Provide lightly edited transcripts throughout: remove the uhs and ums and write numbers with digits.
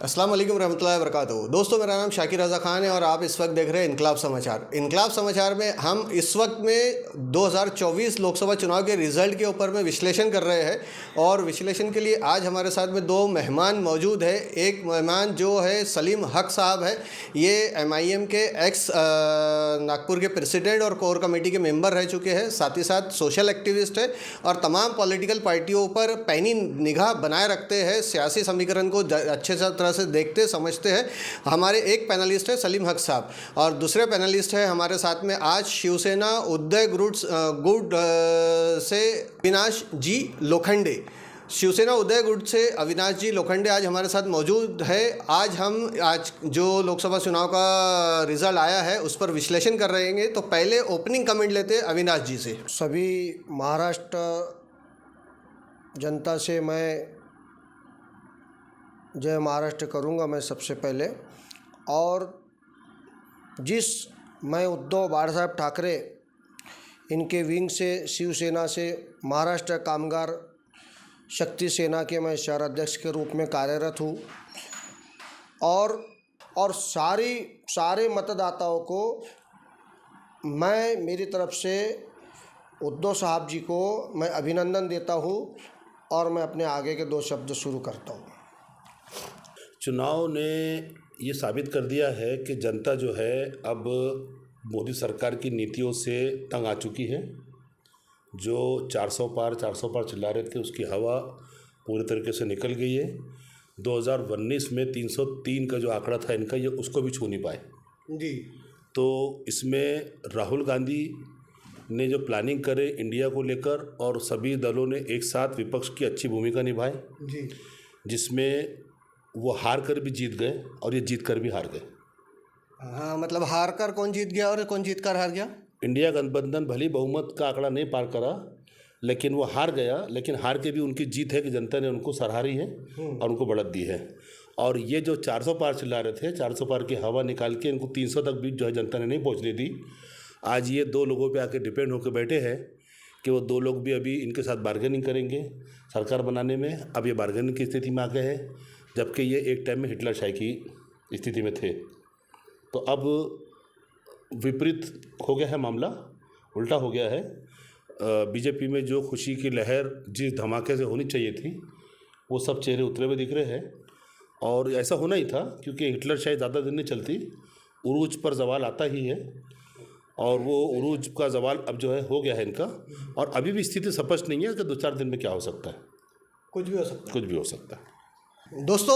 अस्सलाम वालेकुम रहमतुल्लाहि व बरकातुहू। दोस्तों, मेरा नाम शाकिर रज़ा ख़ान है और आप इस वक्त देख रहे हैं इनकलाब समाचार। इनकलाब समाचार में हम इस वक्त में 2024 लोकसभा चुनाव के रिज़ल्ट के ऊपर में विश्लेषण कर रहे हैं और विश्लेषण के लिए आज हमारे साथ में दो मेहमान मौजूद है। एक मेहमान जो है सलीम हक साहब है, ये MIM के एक्स नागपुर के प्रेसिडेंट और कोर कमेटी के मेंबर रह चुके हैं, साथ ही साथ सोशल एक्टिविस्ट है और तमाम पॉलिटिकल पार्टियों पर पैनी निगाह बनाए रखते हैं, सियासी समीकरण को अच्छे तरह से देखते समझते हैं। हमारे एक पैनलिस्ट है सलीम हक साहब और दूसरे पैनलिस्ट है हमारे साथ में आज शिवसेना उदय गुट से अविनाश जी लोखंडे। शिवसेना उदय गुट से अविनाश जी लोखंडे आज हमारे साथ मौजूद है। आज जो लोकसभा चुनाव का रिजल्ट आया है उस पर विश्लेषण कर रहे हैं। तो पहले ओपनिंग कमेंट लेते हैं अविनाश जी से। सभी महाराष्ट्र जनता से मैं जय महाराष्ट्र करूंगा मैं सबसे पहले। और जिस मैं उद्धव बाळासाहेब ठाकरे इनके विंग से शिवसेना से महाराष्ट्र कामगार शक्ति सेना के मैं शहर अध्यक्ष के रूप में कार्यरत हूँ और सारे मतदाताओं को मैं मेरी तरफ से उद्धव साहब जी को मैं अभिनंदन देता हूँ और मैं अपने आगे के दो शब्द शुरू करता हूँ। चुनाव ने ये साबित कर दिया है कि जनता जो है अब मोदी सरकार की नीतियों से तंग आ चुकी है। जो 400 पार चिल्ला रहे थे उसकी हवा पूरी तरीके से निकल गई है। 2019 में 303 का जो आंकड़ा था इनका, ये उसको भी छू नहीं पाए जी। तो इसमें राहुल गांधी ने जो प्लानिंग करे इंडिया को लेकर और सभी दलों ने एक साथ विपक्ष की अच्छी भूमिका निभाई जी, जिसमें वो हार कर भी जीत गए और ये जीत कर भी हार गए। हाँ, मतलब हार कर कौन जीत गया और कौन जीत कर हार गया? इंडिया गठबंधन भली बहुमत का आंकड़ा नहीं पार करा लेकिन वो हार गया, लेकिन हार के भी उनकी जीत है कि जनता ने उनको सराही है और उनको बढ़त दी है। और ये जो 400 पार चिल्ला रहे थे, 400 पार की हवा निकाल के इनको 300 तक भी जो है जनता ने नहीं पहुँचने दी। आज ये दो लोगों पे आके डिपेंड होकर बैठे हैं कि वो दो लोग भी अभी इनके साथ बार्गेनिंग करेंगे सरकार बनाने में। अब ये बार्गेनिंग की स्थिति में आ गए हैं, जबकि ये एक टाइम में हिटलरशाही की स्थिति में थे। तो अब विपरीत हो गया है मामला, उल्टा हो गया है। बीजेपी में जो खुशी की लहर जिस धमाके से होनी चाहिए थी वो सब चेहरे उतरे हुए दिख रहे हैं और ऐसा होना ही था क्योंकि हिटलरशाही ज़्यादा दिन नहीं चलती, उरूज पर जवाल आता ही है और वो उरूज का जवाल अब जो है हो गया है इनका। और अभी भी स्थिति स्पष्ट नहीं है कि 2-4 दिन में क्या हो सकता है। कुछ भी हो सकता है। दोस्तों,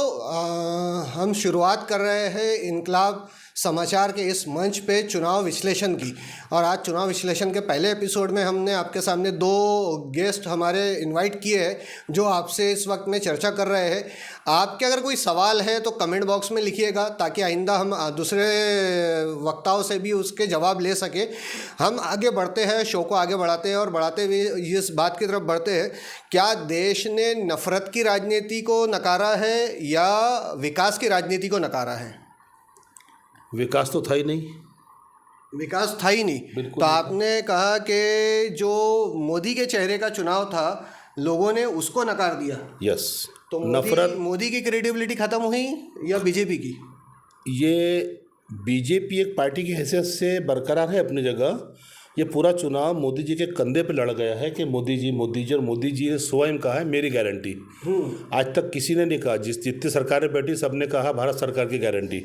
हम शुरुआत कर रहे हैं इनकलाब समाचार के इस मंच पे चुनाव विश्लेषण की। और आज चुनाव विश्लेषण के पहले एपिसोड में हमने आपके सामने दो गेस्ट हमारे इनवाइट किए हैं जो आपसे इस वक्त में चर्चा कर रहे हैं। आपके अगर कोई सवाल है तो कमेंट बॉक्स में लिखिएगा ताकि आइंदा हम दूसरे वक्ताओं से भी उसके जवाब ले सकें। हम आगे बढ़ते हैं, शो को आगे बढ़ाते हैं और बढ़ाते हुए इस बात की तरफ बढ़ते हैं, क्या देश ने नफ़रत की राजनीति को नकारा है या विकास की राजनीति को नकारा है? विकास तो था ही नहीं। विकास था ही नहीं। तो आपने कहा कि जो मोदी के चेहरे का चुनाव था लोगों ने उसको नकार दिया। यस। तो नफरत, मोदी की क्रेडिबिलिटी खत्म हुई या बीजेपी की? ये बीजेपी एक पार्टी की हैसियत से बरकरार है अपनी जगह। ये पूरा चुनाव मोदी जी के कंधे पे लड़ गया है कि मोदी जी और मोदी जी ने स्वयं कहा है मेरी गारंटी। आज तक किसी ने नहीं कहा, जितनी सरकारें बैठी सबने कहा भारत सरकार की गारंटी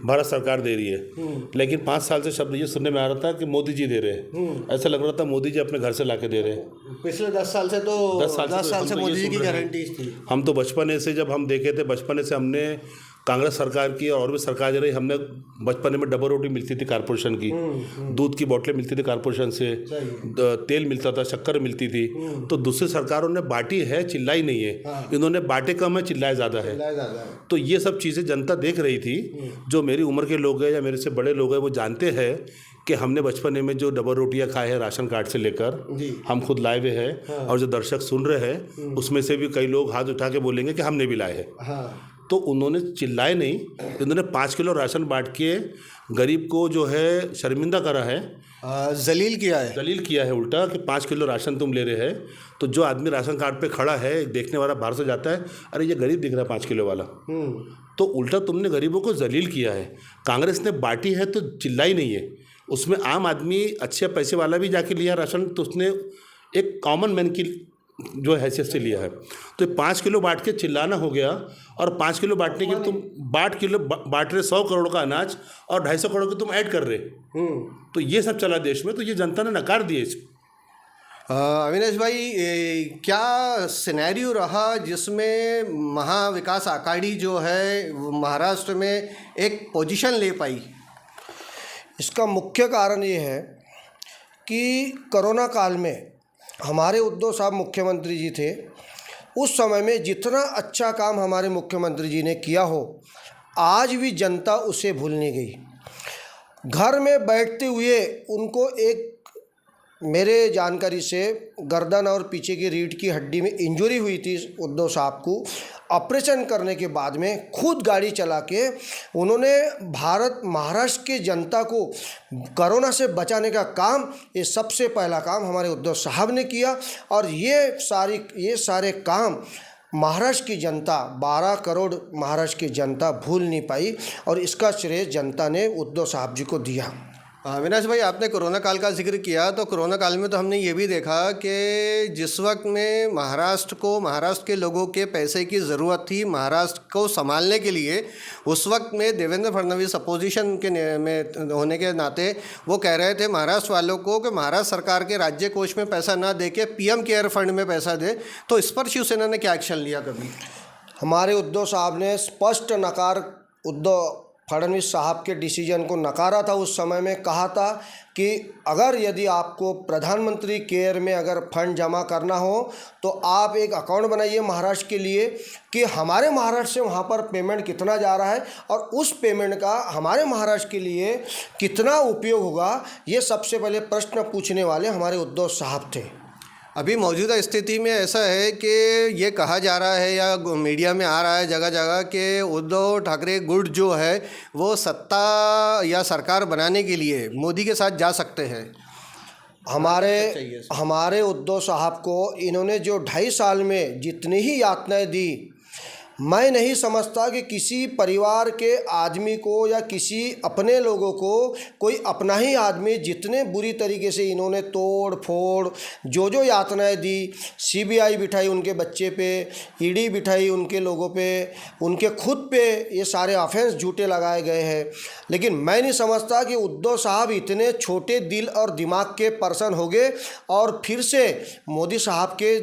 भारत सरकार दे रही है। लेकिन 5 साल से शब्द ये सुनने में आ रहा था कि मोदी जी दे रहे हैं। ऐसा लग रहा था मोदी जी अपने घर से लाके दे रहे हैं। पिछले 10 साल से तो 10 साल से मोदी जी की गारंटी थी। हम तो बचपने से जब हम देखे थे, बचपने से हमने कांग्रेस सरकार की और भी सरकार रही, हमने बचपन में डबल रोटी मिलती थी कॉर्पोरेशन की, दूध की बोतलें मिलती थी कॉर्पोरेशन से, तेल मिलता था, शक्कर मिलती थी। तो दूसरी सरकारों ने बांटी है, चिल्लाई नहीं है। इन्होंने बांटे कम है, चिल्लाए ज़्यादा है। तो ये सब चीज़ें जनता देख रही थी। जो मेरी उम्र के लोग हैं या मेरे से बड़े लोग हैं वो जानते हैं कि हमने बचपन में जो डबल रोटियां खाए हैं राशन कार्ड से लेकर, हम खुद लाए हुए हैं। और जो दर्शक सुन रहे हैं उसमें से भी कई लोग हाथ उठा के बोलेंगे कि हमने भी लाए हैं। तो उन्होंने चिल्लाए नहीं, उन्होंने 5 किलो राशन बांट के गरीब को जो है शर्मिंदा करा है जलील किया है। दलील किया है उल्टा कि 5 किलो राशन तुम ले रहे हैं, तो जो आदमी राशन कार्ड पे खड़ा है, देखने वाला बाहर से जाता है, अरे ये गरीब दिख रहा है 5 किलो वाला, तो उल्टा तुमने गरीबों को जलील किया है। कांग्रेस ने बांटी है तो चिल्लाई नहीं है, उसमें आम आदमी अच्छे पैसे वाला भी जाके लिया राशन, तो उसने एक कॉमन मैन की जो हैसियत से लिया है। तो 5 किलो बांट के चिल्लाना हो गया, और 5 किलो बांटने के तुम बांट रहे 100 करोड़ का अनाज और 250 करोड़ के तुम ऐड कर रहे, तो ये सब चला देश में, तो ये जनता ने नकार दिए इसको। अविनाश भाई, क्या सिनेरियो रहा जिसमें महाविकास अघाड़ी जो है महाराष्ट्र में एक पोजीशन ले पाई? इसका मुख्य कारण ये है कि कोरोना काल में हमारे उद्धव साहब मुख्यमंत्री जी थे, उस समय में जितना अच्छा काम हमारे मुख्यमंत्री जी ने किया हो, आज भी जनता उसे भूल नहीं गई। घर में बैठते हुए उनको एक, मेरे जानकारी से गर्दन और पीछे की रीढ़ की हड्डी में इंजरी हुई थी उद्धव साहब को। ऑपरेशन करने के बाद में खुद गाड़ी चला के उन्होंने महाराष्ट्र की जनता को कोरोना से बचाने का काम, ये सबसे पहला काम हमारे उद्धव साहब ने किया। और ये सारे काम महाराष्ट्र की जनता, 12 करोड़ महाराष्ट्र की जनता भूल नहीं पाई, और इसका श्रेय जनता ने उद्धव साहब जी को दिया। अविनाश भाई, आपने कोरोना काल का जिक्र किया, तो कोरोना काल में तो हमने ये भी देखा कि जिस वक्त में महाराष्ट्र के लोगों के पैसे की ज़रूरत थी महाराष्ट्र को संभालने के लिए, उस वक्त में देवेंद्र फडणवीस अपोजिशन के में होने के नाते वो कह रहे थे महाराष्ट्र वालों को कि महाराष्ट्र सरकार के राज्य कोष में पैसा ना दे के PM केयर फंड में पैसा दे। तो इस पर शिवसेना ने क्या एक्शन लिया? कभी हमारे उद्धव साहब ने स्पष्ट नकार उद्धव फडणवीस साहब के डिसीजन को नकारा था। उस समय में कहा था कि अगर यदि आपको प्रधानमंत्री केयर में अगर फंड जमा करना हो तो आप एक अकाउंट बनाइए महाराष्ट्र के लिए, कि हमारे महाराष्ट्र से वहाँ पर पेमेंट कितना जा रहा है और उस पेमेंट का हमारे महाराष्ट्र के लिए कितना उपयोग होगा, ये सबसे पहले प्रश्न पूछने वाले हमारे उद्धव साहब थे। अभी मौजूदा स्थिति में ऐसा है कि ये कहा जा रहा है या मीडिया में आ रहा है जगह जगह कि उद्धव ठाकरे गुट जो है वो सत्ता या सरकार बनाने के लिए मोदी के साथ जा सकते हैं। हमारे उद्धव साहब को इन्होंने जो 2.5 साल में जितनी ही यातनाएं दी, मैं नहीं समझता कि किसी परिवार के आदमी को या किसी अपने लोगों को, कोई अपना ही आदमी जितने बुरी तरीके से इन्होंने तोड़ फोड़ जो यातनाएं दी, CBI बिठाई उनके बच्चे पे, ED बिठाई उनके लोगों पे, उनके खुद पे ये सारे ऑफेंस झूठे लगाए गए हैं। लेकिन मैं नहीं समझता कि उद्धव साहब इतने छोटे दिल और दिमाग के पर्सन हो गए और फिर से मोदी साहब के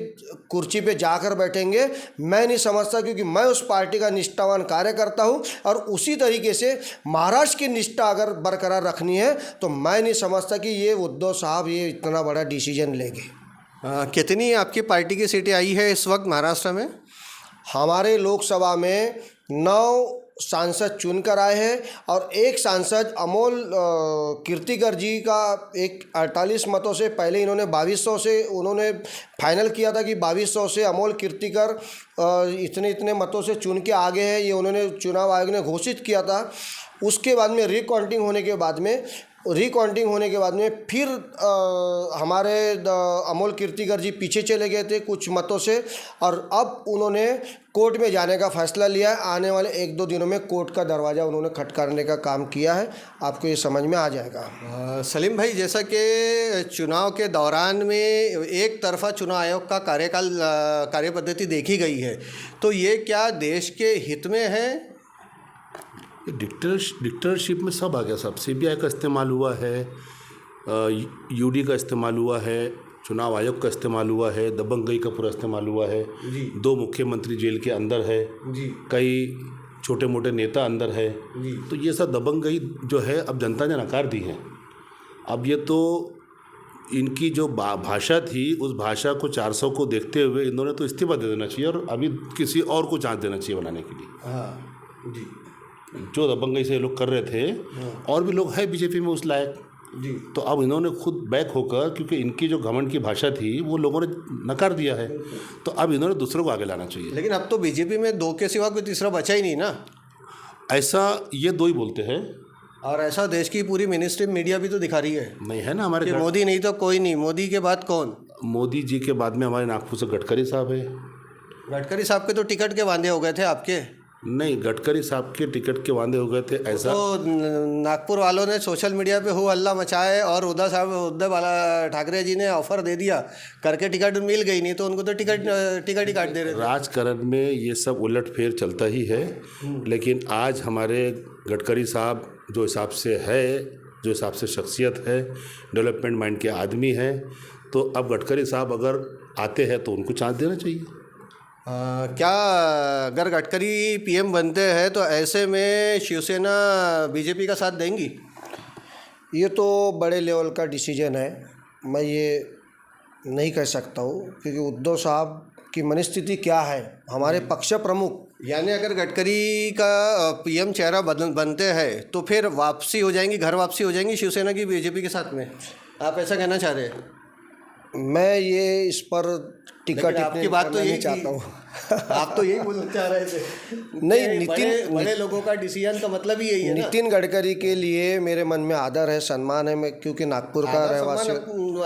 कुर्सी पे जाकर बैठेंगे। मैं नहीं समझता, क्योंकि मैं उस पार्टी का निष्ठावान कार्यकर्ता हूं, और उसी तरीके से महाराष्ट्र की निष्ठा अगर बरकरार रखनी है तो मैं नहीं समझता कि ये उद्धव साहब ये इतना बड़ा डिसीजन लेंगे। कितनी आपकी पार्टी की सीटें आई है इस वक्त महाराष्ट्र में? हमारे लोकसभा में 9 सांसद चुनकर आए हैं, और एक सांसद अमोल कीर्तिकर जी का एक 48 मतों से, पहले इन्होंने 2200 से उन्होंने फाइनल किया था कि 2200 से अमोल कीर्तिकर इतने मतों से चुन के आगे हैं, ये उन्होंने चुनाव आयोग ने घोषित किया था। उसके बाद में रिकाउंटिंग होने के बाद में फिर हमारे अमोल कीर्तिकर जी पीछे चले गए थे कुछ मतों से, और अब उन्होंने कोर्ट में जाने का फैसला लिया है। आने वाले 1-2 दिनों में कोर्ट का दरवाज़ा उन्होंने खटखटाने का काम किया है, आपको ये समझ में आ जाएगा। सलीम भाई, जैसा कि चुनाव के दौरान में एक तरफा चुनाव आयोग का कार्य पद्धति देखी गई है, तो ये क्या देश के हित में है? डिक्टेटरशिप में सब आ गया, सब CBI का इस्तेमाल हुआ है, UD का इस्तेमाल हुआ है, चुनाव आयोग का इस्तेमाल हुआ है, दबंगई का पूरा इस्तेमाल हुआ है जी। 2 मुख्यमंत्री जेल के अंदर है जी। कई छोटे मोटे नेता अंदर है जी। तो ये सब दबंगई जो है अब जनता ने नकार दी है। अब ये तो इनकी जो भाषा थी, उस भाषा को 400 को देखते हुए इन्होंने तो इस्तीफा दे देना चाहिए और अभी किसी और को चांस देना चाहिए बनाने के लिए। हाँ जी, जो दबंगई से लोग कर रहे थे, और भी लोग हैं बीजेपी में उस लायक जी। तो अब इन्होंने खुद बैक होकर, क्योंकि इनकी जो घमंड की भाषा थी वो लोगों ने नकार दिया है, तो अब इन्होंने दूसरों को आगे लाना चाहिए। लेकिन अब तो बीजेपी में 2 के सिवा कोई तीसरा बचा ही नहीं ना। ऐसा ये 2 ही बोलते हैं, और ऐसा देश की पूरी मिनिस्ट्री मीडिया भी तो दिखा रही है नहीं है ना हमारे कि मोदी नहीं तो कोई नहीं, मोदी के बाद कौन? मोदी जी के बाद में हमारे नागपुर से गडकरी साहब है। गडकरी साहब के तो टिकट के वादे हो गए थे आपके। नहीं, गडकरी साहब के टिकट के वादे हो गए थे ऐसा। तो नागपुर वालों ने सोशल मीडिया पे हो हल्ला मचाए और उद्धव वाला ठाकरे जी ने ऑफर दे दिया करके टिकट मिल गई, नहीं तो उनको तो टिकट ही काट दे रहे थे। राजकारण में ये सब उलटफेर चलता ही है, लेकिन आज हमारे गडकरी साहब जो हिसाब से है, जो हिसाब से शख्सियत है, डेवलपमेंट माइंड के आदमी हैं, तो अब गडकरी साहब अगर आते हैं तो उनको चांस देना चाहिए। क्या अगर गडकरी पीएम बनते हैं तो ऐसे में शिवसेना बीजेपी का साथ देंगी? ये तो बड़े लेवल का डिसीजन है, मैं ये नहीं कह सकता हूँ, क्योंकि उद्धव साहब की मनस्थिति क्या है, हमारे पक्ष प्रमुख। यानी अगर गडकरी का पीएम चेहरा बनते हैं तो फिर वापसी हो जाएंगी, घर वापसी हो जाएंगी शिवसेना की बीजेपी के साथ में, आप ऐसा कहना चाह रहे हैं? मैं ये इस पर टिकट आपकी बात तो यही चाहता हूँ। आप तो यही बोलना चाह रहे थे। नहीं, बड़े लोगों का डिसीजन का मतलब ही यही है ना। नितिन गडकरी के लिए मेरे मन में आदर है, सम्मान है, मैं क्योंकि नागपुर का रहवासी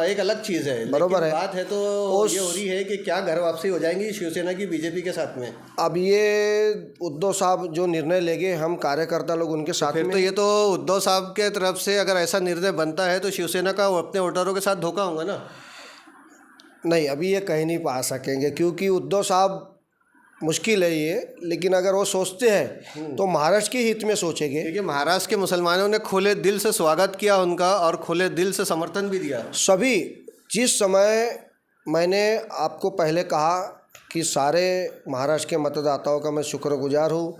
एक अलग चीज़ है, बरोबर है। बात है तो ये हो रही है कि क्या घर वापसी हो जाएंगी शिवसेना की बीजेपी के साथ में? अब ये उद्धव साहब जो निर्णय लेंगे, हम कार्यकर्ता लोग उनके साथ फिर में। तो ये तो उद्धव साहब के तरफ से अगर ऐसा निर्णय बनता है तो शिवसेना का अपने वोटरों के साथ धोखा होगा ना। नहीं, अभी ये कह नहीं पा सकेंगे, क्योंकि उद्धव साहब मुश्किल है ये, लेकिन अगर वो सोचते हैं तो महाराष्ट्र के हित में सोचेंगे। क्योंकि महाराष्ट्र के मुसलमानों ने खुले दिल से स्वागत किया उनका और खुले दिल से समर्थन भी दिया। सभी, जिस समय मैंने आपको पहले कहा कि सारे महाराष्ट्र के मतदाताओं का मैं शुक्रगुजार हूँ,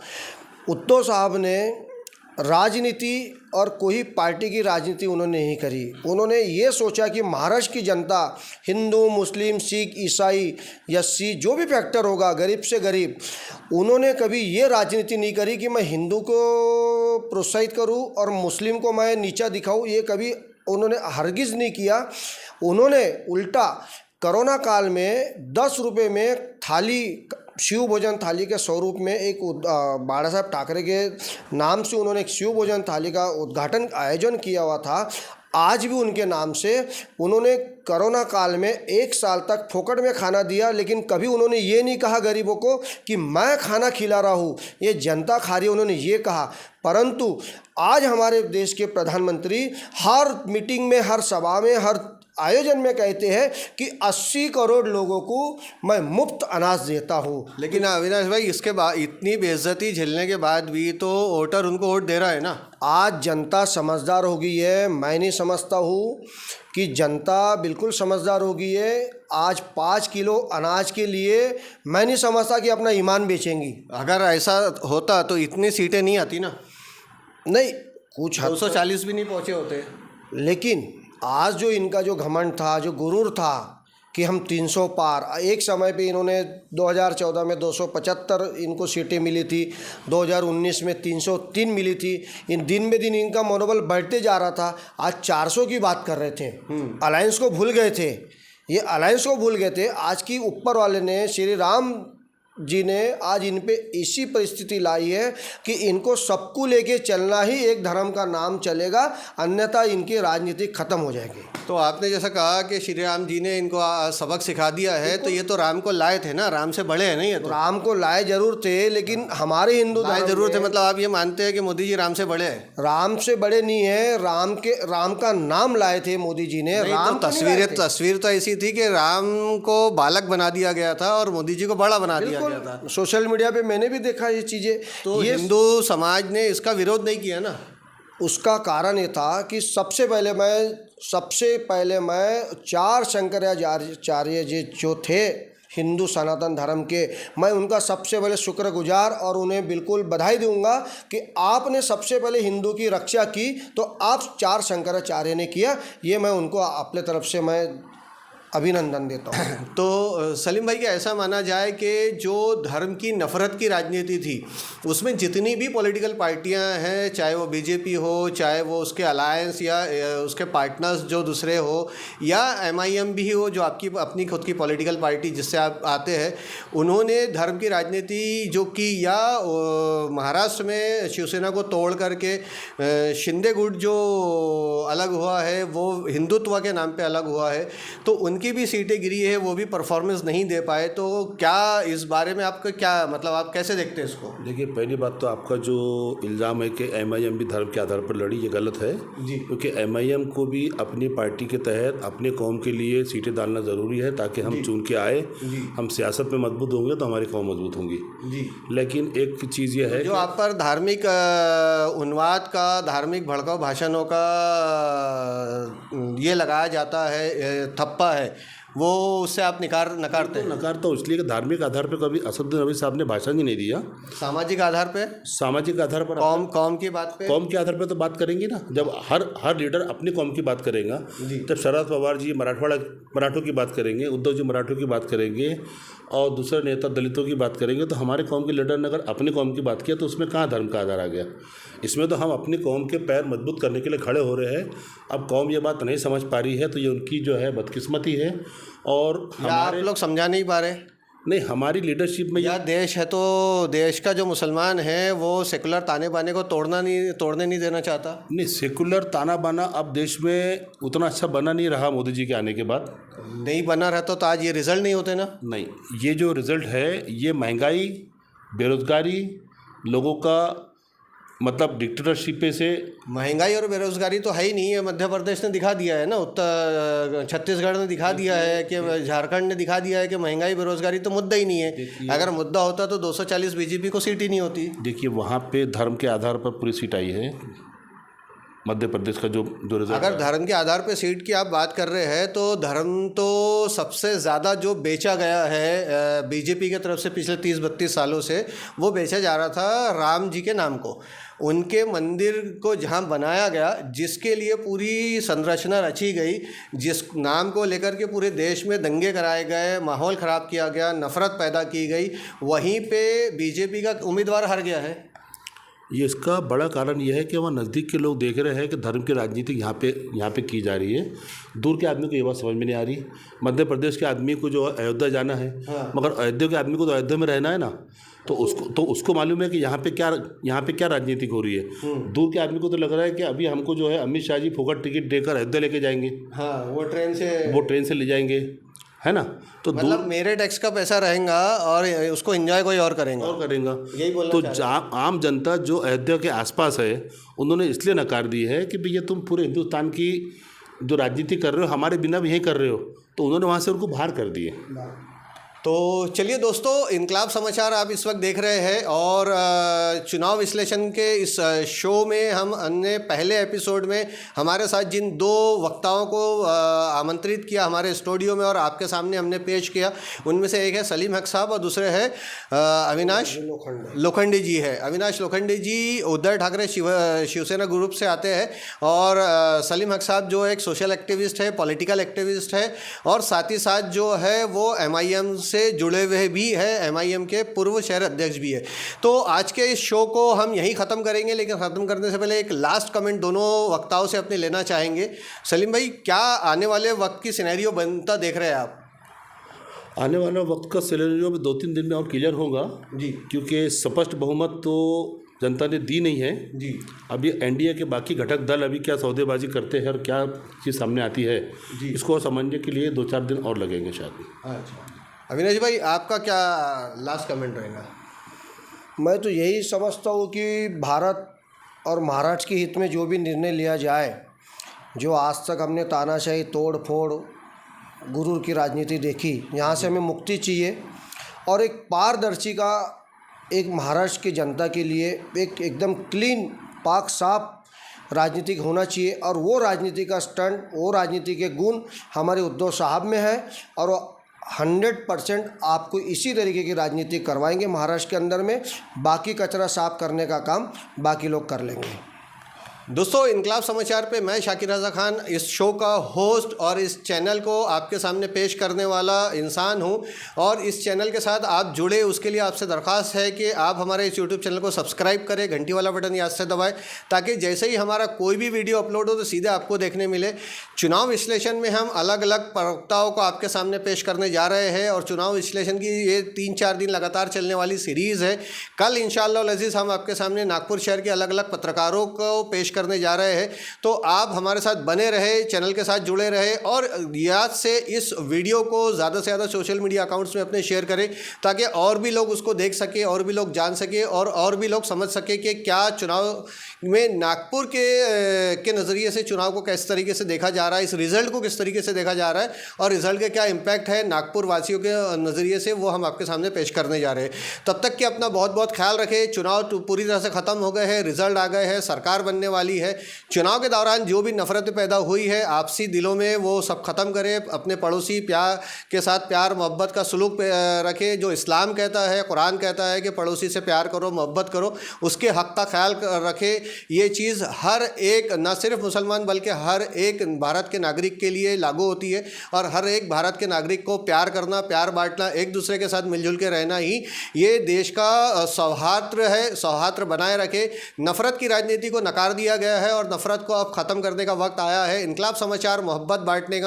उद्धव साहब ने राजनीति और कोई पार्टी की राजनीति उन्होंने नहीं करी। उन्होंने ये सोचा कि महाराष्ट्र की जनता, हिंदू, मुस्लिम, सिख, ईसाई, एससी, जो भी फैक्टर होगा, गरीब से गरीब, उन्होंने कभी ये राजनीति नहीं करी कि मैं हिंदू को प्रोत्साहित करूं और मुस्लिम को मैं नीचा दिखाऊं। ये कभी उन्होंने हरगिज़ नहीं किया। उन्होंने उल्टा कोरोना काल में 10 रुपये में थाली, शिव भोजन थाली के स्वरूप में एक बाला साहब ठाकरे के नाम से उन्होंने एक शिव भोजन थाली का उद्घाटन आयोजन किया हुआ था। आज भी उनके नाम से उन्होंने कोरोना काल में 1 साल तक फोकट में खाना दिया, लेकिन कभी उन्होंने ये नहीं कहा गरीबों को कि मैं खाना खिला रहा हूँ, ये जनता खा रही है, उन्होंने ये कहा। परंतु आज हमारे देश के प्रधानमंत्री हर मीटिंग में, हर सभा में, हर आयोजन में कहते हैं कि 80 करोड़ लोगों को मैं मुफ्त अनाज देता हूँ। लेकिन अविनाश भाई, इसके बाद इतनी बेइज्जती झेलने के बाद भी तो वोटर उनको वोट दे रहा है ना। आज जनता समझदार हो गई है। मैं नहीं समझता हूँ कि जनता बिल्कुल समझदार हो गई है। आज 5 किलो अनाज के लिए मैं नहीं समझता कि अपना ईमान बेचेंगी। अगर ऐसा होता तो इतनी सीटें नहीं आती ना। नहीं, कुछ 240 भी नहीं पहुँचे होते। लेकिन आज जो इनका जो घमंड था, जो गुरूर था कि हम 300 पार, एक समय पे इन्होंने 2014 में 275 इनको सीटें मिली थी, 2019 में 303 मिली थी। इन दिन में दिन इनका मनोबल बढ़ते जा रहा था। आज 400 की बात कर रहे थे। अलायंस को भूल गए थे, ये अलायंस को भूल गए थे। आज की ऊपर वाले ने, श्री राम जी ने आज इन पे ऐसी परिस्थिति लाई है कि इनको सबको लेके चलना ही एक धर्म का नाम चलेगा, अन्यथा इनकी राजनीति खत्म हो जाएगी। तो आपने जैसा कहा कि श्री राम जी ने इनको सबक सिखा दिया है, तो ये तो राम को लाए थे ना, राम से बड़े हैं नहीं है? तो राम को लाए जरूर थे, लेकिन हमारे हिंदू लाए जरूर थे, मतलब आप ये मानते हैं कि मोदी जी राम से बड़े हैं? राम से बड़े नहीं है, राम का नाम लाए थे मोदी जी ने। राम तो तस्वीर तो ऐसी थी कि राम को बालक बना दिया गया था और मोदी जी को बड़ा बना दिया गया था। सोशल मीडिया पे मैंने भी देखा ये चीज़ें। तो ये हिंदू समाज ने इसका विरोध नहीं किया ना। उसका कारण ये था कि सबसे पहले मैं 4 शंकराचार्य जी जो थे हिंदू सनातन धर्म के, मैं उनका सबसे पहले शुक्रगुजार और उन्हें बिल्कुल बधाई दूंगा कि आपने सबसे पहले हिंदू की रक्षा की, तो आप 4 शंकराचार्य ने किया। ये मैं उनको अपने तरफ से मैं अभिनंदन देता हूँ। तो सलीम भाई, क्या ऐसा माना जाए कि जो धर्म की नफ़रत की राजनीति थी उसमें जितनी भी पॉलिटिकल पार्टियां हैं, चाहे वो बीजेपी हो, चाहे वो उसके अलायंस या उसके पार्टनर्स जो दूसरे हो, या एमआईएम भी हो जो आपकी अपनी खुद की पॉलिटिकल पार्टी जिससे आप आते हैं, उन्होंने धर्म की राजनीति जो की, या महाराष्ट्र में शिवसेना को तोड़ करके शिंदे गुट जो अलग हुआ है वो हिंदुत्व के नाम पे अलग हुआ है, तो उनकी भी सीटें गिरी है, वो भी परफॉर्मेंस नहीं दे पाए। तो क्या इस बारे में आपका क्या मतलब, आप कैसे देखते हैं इसको? देखिए, पहली बात तो आपका जो इल्ज़ाम है कि एमआईएम भी धर्म के आधार पर लड़ी, ये गलत है जी। क्योंकि एमआईएम को भी अपनी पार्टी के तहत अपने कौम के लिए सीटें डालना ज़रूरी है ताकि हम चुन के आए, हम सियासत में मजबूत होंगे तो हमारी कौम मजबूत होंगी जी। लेकिन एक चीज़ ये है जो आप पर धार्मिक उन्माद का, धार्मिक भड़काऊ भाषणों का ये लगाया जाता है, थप्पा है, वो उससे आप नकारते हैं? नकारता हूँ इसलिए कि धार्मिक आधार पर कभी असदुद्दीन ओवैसी साहब ने भाषण ही नहीं दिया। सामाजिक आधार पे, सामाजिक आधार पर कौम की बात पे, कौम के आधार पर तो बात करेंगे ना। जब हर लीडर अपनी कौम की बात करेगा, जब शरद पवार जी मराठों की बात करेंगे, उद्धव जी मराठों की बात करेंगे और दूसरे नेता दलितों की बात करेंगे, तो हमारे कौम के लीडर ने अगर अपनी कौम की बात किया तो उसमें कहाँ धर्म का आधार आ गया? इसमें तो हम अपनी कौम के पैर मजबूत करने के लिए खड़े हो रहे हैं। अब कौम ये बात नहीं समझ पा रही है तो ये उनकी जो है बदकिस्मती है। और आप लोग समझा नहीं पा रहे? नहीं, हमारी लीडरशिप में या देश है तो देश का जो मुसलमान है वो सेकुलर ताने बाने को तोड़ने नहीं देना चाहता? नहीं, सेकुलर ताना बाना अब देश में उतना अच्छा बना नहीं रहा मोदी जी के आने के बाद। नहीं बना रहता तो आज ये रिजल्ट नहीं होते ना? नहीं, ये जो रिजल्ट है ये महंगाई, बेरोजगारी, लोगों का मतलब डिक्टेटरशिप से। महंगाई और बेरोजगारी तो है ही नहीं है। मध्य प्रदेश ने दिखा दिया है ना, उत्तर छत्तीसगढ़ ने दिखा दिया है कि झारखंड ने दिखा दिया है कि महंगाई बेरोजगारी तो मुद्दा ही नहीं है। अगर मुद्दा होता तो 240 बीजेपी को सीट ही नहीं होती। देखिए, वहाँ पे धर्म के आधार पर पूरी सीट आई है मध्य प्रदेश का जो रिजल्ट। अगर धर्म के आधार पर सीट की आप बात कर रहे हैं तो धर्म तो सबसे ज़्यादा जो बेचा गया है बीजेपी की तरफ से पिछले 30-32 सालों से, वो बेचा जा रहा था राम जी के नाम को। उनके मंदिर को जहाँ बनाया गया, जिसके लिए पूरी संरचना रची गई, जिस नाम को लेकर के पूरे देश में दंगे कराए गए, माहौल ख़राब किया गया, नफ़रत पैदा की गई, वहीं पे बीजेपी का उम्मीदवार हार गया है। ये इसका बड़ा कारण ये है कि वहाँ नज़दीक के लोग देख रहे हैं कि धर्म की राजनीति यहाँ पे की जा रही है। दूर के आदमी को ये बात समझ में नहीं आ रही। मध्य प्रदेश के आदमी को जो अयोध्या जाना है, मगर अयोध्या के आदमी को तो अयोध्या में रहना है ना, तो उसको मालूम है कि यहाँ पे क्या राजनीति हो रही है। दूर के आदमी को तो लग रहा है कि अभी हमको जो है अमित शाह जी फोकट टिकट देकर अयोध्या लेके जाएंगे। हाँ, वो ट्रेन से ले जाएंगे, है ना। तो मतलब मेरे टैक्स का पैसा रहेगा और उसको एंजॉय कोई और करेगा। यही बोलना। तो आम जनता जो अयोध्या के आसपास है, उन्होंने इसलिए नकार दी है कि भैया तुम पूरे हिंदुस्तान की जो राजनीति कर रहे हो, हमारे बिना भी यही कर रहे हो, तो उन्होंने वहाँ से उनको बाहर कर दिए। तो चलिए दोस्तों, इनकलाब समाचार आप इस वक्त देख रहे हैं और चुनाव विश्लेषण के इस शो में हमने पहले एपिसोड में हमारे साथ जिन दो वक्ताओं को आमंत्रित किया हमारे स्टूडियो में और आपके सामने हमने पेश किया, उनमें से एक है सलीम हक साहब और दूसरे है अविनाश लोखंडे जी है। अविनाश लोखंडे जी उद्धव ठाकरे शिवसेना ग्रुप से आते हैं और सलीम हक साहब जो एक सोशल एक्टिविस्ट है, पॉलिटिकल एक्टिविस्ट है और साथ ही साथ जो है वो एमआईएम से जुड़े हुए भी है, एमआईएम के पूर्व शहर अध्यक्ष भी है। तो आज के इस शो को हम यहीं ख़त्म करेंगे, लेकिन ख़त्म करने से पहले एक लास्ट कमेंट दोनों वक्ताओं से अपने लेना चाहेंगे। सलीम भाई, क्या आने वाले वक्त की सिनेरियो बनता देख रहे हैं आप? आने वाला वक्त का सिनेरियो में 2-3 दिन में और क्लियर होगा जी, क्योंकि स्पष्ट बहुमत तो जनता ने दी नहीं है जी। अभी एनडीए के बाकी घटक दल अभी क्या सौदेबाजी करते हैं और क्या चीज़ सामने आती है जी, इसको समझने के लिए 2-4 दिन और लगेंगे शायद। अच्छा, अविनाश भाई, आपका क्या लास्ट कमेंट रहेगा? मैं तो यही समझता हूँ कि भारत और महाराष्ट्र के हित में जो भी निर्णय लिया जाए, जो आज तक हमने तानाशाही, तोड़ फोड़, गुरूर की राजनीति देखी, यहाँ से हमें मुक्ति चाहिए और एक पारदर्शी का, एक महाराष्ट्र की जनता के लिए एक एकदम क्लीन, पाक साफ राजनीतिक होना चाहिए। और वो राजनीति का स्टंट, वो राजनीति के गुण हमारे उद्धव साहब में है और 100% आपको इसी तरीके की राजनीति करवाएंगे महाराष्ट्र के अंदर में। बाकी कचरा साफ करने का काम बाकी लोग कर लेंगे। दोस्तों इनकलाब समाचार पे मैं शाकिर रज़ा खान इस शो का होस्ट और इस चैनल को आपके सामने पेश करने वाला इंसान हूं और इस चैनल के साथ आप जुड़े उसके लिए आपसे दरख्वास्त है कि आप हमारे इस यूट्यूब चैनल को सब्सक्राइब करें, घंटी वाला बटन याद से दबाएं ताकि जैसे ही हमारा कोई भी वीडियो अपलोड हो तो सीधे आपको देखने मिले। चुनाव विश्लेषण में हम अलग अलग प्रवक्ताओं को आपके सामने पेश करने जा रहे हैं और चुनाव विश्लेषण की ये 3-4 दिन लगातार चलने वाली सीरीज़ है। कल इंशाअल्लाह अज़ीज़ हम आपके सामने नागपुर शहर के अलग अलग पत्रकारों को पेश करने जा रहे हैं, तो आप हमारे साथ बने रहे, चैनल के साथ जुड़े रहे और याद से इस वीडियो को ज़्यादा से ज़्यादा सोशल मीडिया अकाउंट्स में अपने शेयर करें ताकि और भी लोग उसको देख सके, और भी लोग जान सके और भी लोग समझ सके कि क्या चुनाव में नागपुर के नज़रिए से चुनाव को किस तरीके से देखा जा रहा है, इस रिज़ल्ट को किस तरीके से देखा जा रहा है और रिज़ल्ट का क्या इम्पैक्ट है नागपुर वासियों के नज़रिए से, वो हम आपके सामने पेश करने जा रहे हैं। तब तक कि अपना बहुत बहुत ख्याल रखें। चुनाव पूरी तरह से ख़त्म हो गए हैं, रिज़ल्ट आ गए हैं, सरकार बनने वाली है। चुनाव के दौरान जो भी नफ़रत पैदा हुई है आपसी दिलों में वो सब ख़त्म करें, अपने पड़ोसी के साथ प्यार मोहब्बत का सलूक रखें। जो इस्लाम कहता है, कुरान कहता है कि पड़ोसी से प्यार करो, मोहब्बत करो, उसके हक़ का ख्याल रखें। ये चीज़ हर एक, न सिर्फ मुसलमान बल्कि हर एक भारत के नागरिक के लिए लागू होती है और हर एक भारत के नागरिक को प्यार करना, प्यार बांटना, एक दूसरे के साथ मिलजुल के रहना ही ये देश का सौहार्द है। सौहार्द बनाए रखे। नफ़रत की राजनीति को नकार दिया गया है और नफ़रत को अब ख़त्म करने का वक्त आया है। इनकलाब समाचार मोहब्बत बांटने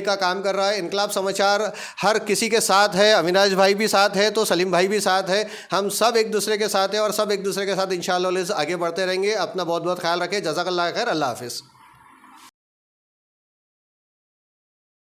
का काम कर रहा है। इनकलाब समाचार हर किसी के साथ है। अविनाश भाई भी साथ है तो सलीम भाई भी साथ है। हम सब एक दूसरे के साथ हैं और सब एक दूसरे के साथ इंशाअल्लाह आगे बढ़ते रहेंगे। अपना बहुत बहुत ख्याल रखें। जज़ाकल्लाह खैर। अल्लाह हाफ़िज़।